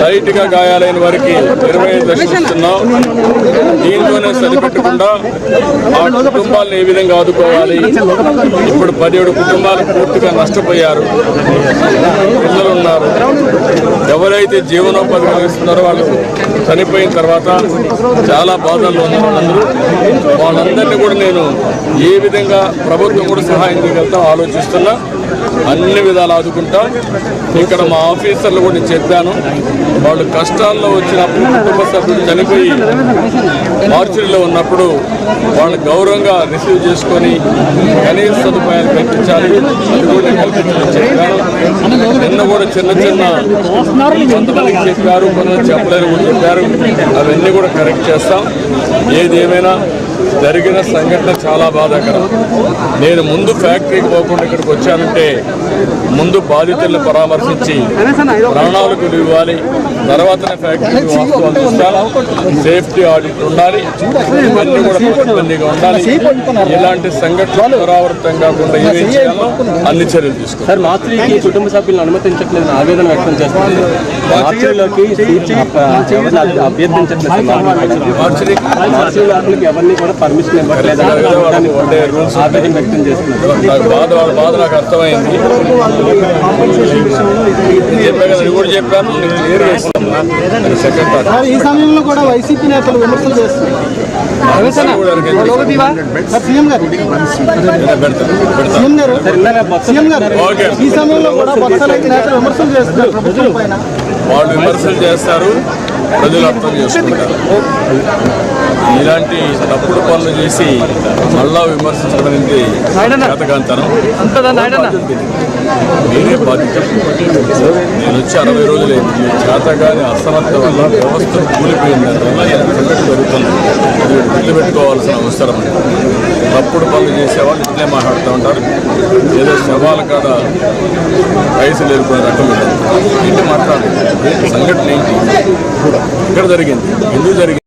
Light గా గాయాలైన వారికి 25 లక్షలు ఇస్తున్నాం. దీంతోనే సరిపెట్టకుండా ఆ కుటుంబాలను ఏ విధంగా ఆదుకోవాలి. ఇప్పుడు 17 కుటుంబాలు పూర్తిగా నష్టపోయారు. పిల్లలు ఉన్నారు. ఎవరైతే జీవనోపాధి కలిగిస్తున్నారో వాళ్ళు చనిపోయిన తర్వాత చాలా బాధల్లో ఉన్నారు. వాళ్ళందరినీ కూడా నేను ఏ విధంగా ప్రభుత్వం కూడా సహాయం చేయగలుగుతాం ఆలోచిస్తున్నా. అన్ని విధాలు ఆదుకుంటాం. ఇక్కడ మా ఆఫీసర్లు కూడా చెప్పాను, వాళ్ళు కష్టాల్లో వచ్చినప్పుడు కుటుంబ సభ్యులు చనిపోయి మార్చిలో ఉన్నప్పుడు వాళ్ళు గౌరవంగా రిసీవ్ చేసుకొని కనీస సదుపాయాలు కల్పించాలి. అది కూడా కల్పించమని చెప్పాను. నిన్న కూడా చిన్న కొంతమందికి చెప్పారు, కొంతమంది చెప్పలేరు కూడా చెప్పారు. అవన్నీ కూడా కరెక్ట్ చేస్తాం. ఏది ఏమైనా జరిగిన సంఘటన చాలా బాధాకరం. నేను ముందు ఫ్యాక్టరీకి పోకుండా ఇక్కడికి వచ్చానంటే ముందు బాధితులను పరామర్శించి ప్రాణాలకు ఇవ్వాలి, తర్వాతనే ఫ్యాక్టరీకి వాస్తవాలు చూస్తాను. సేఫ్టీ ఆడిట్ ఉండాలి, ఇవన్నీ కూడా పకడ్బందీగా ఉండాలి. ఇలాంటి సంఘటనలు పునరావృతం కాకుండా ఏమేం చేయాలో అన్ని చర్యలు తీసుకుంటారు. మార్చికి కుటుంబ సభ్యులను అనుమతించట్లేదు ఆవేదన వ్యక్తం చేస్తున్నారు. మార్చిలోకి అభ్యర్థించట్లేదు. ఎవరిని కూడా పర్మిషన్ ఇవ్వట్లేదు ఆవేదన వ్యక్తం చేస్తున్నారు. వాళ్ళ బాధ నాకు అర్థమైంది. కూడా చెప్పాను. ఈ సమయంలో కూడా వైసీపీ నేతలు విమర్శలు చేస్తున్నారు. ఈ సమయంలో కూడా నేతలు విమర్శలు చేస్తున్నారు ప్రభుత్వం పైన. వాళ్ళు విమర్శలు చేస్తారు, ప్రజలు అర్థం చేసుకుంటారు. ఇలాంటి తప్పుడు పనులు చేసి మళ్ళా విమర్శించడం అనేది చేతకాంతనం. మీరే బాధ్యత. నేను వచ్చి 60 రోజులు చేతగాని అసమర్థ వల్ల వ్యవస్థ కూలిపోయిందని జరుగుతుంది. అది గుర్తుపెట్టుకోవాల్సిన అవసరం. తప్పుడు పనులు చేసేవాళ్ళు ఇట్లే మాట్లాడుతూ ఉంటారు. ఏదో శవాల కాడ పైసలు ఎదుర్కొనే రకం ఏంటి మాట్లాడాలి. సంఘటన ఏంటి, ఇక్కడ జరిగింది, ఎందుకు జరిగింది.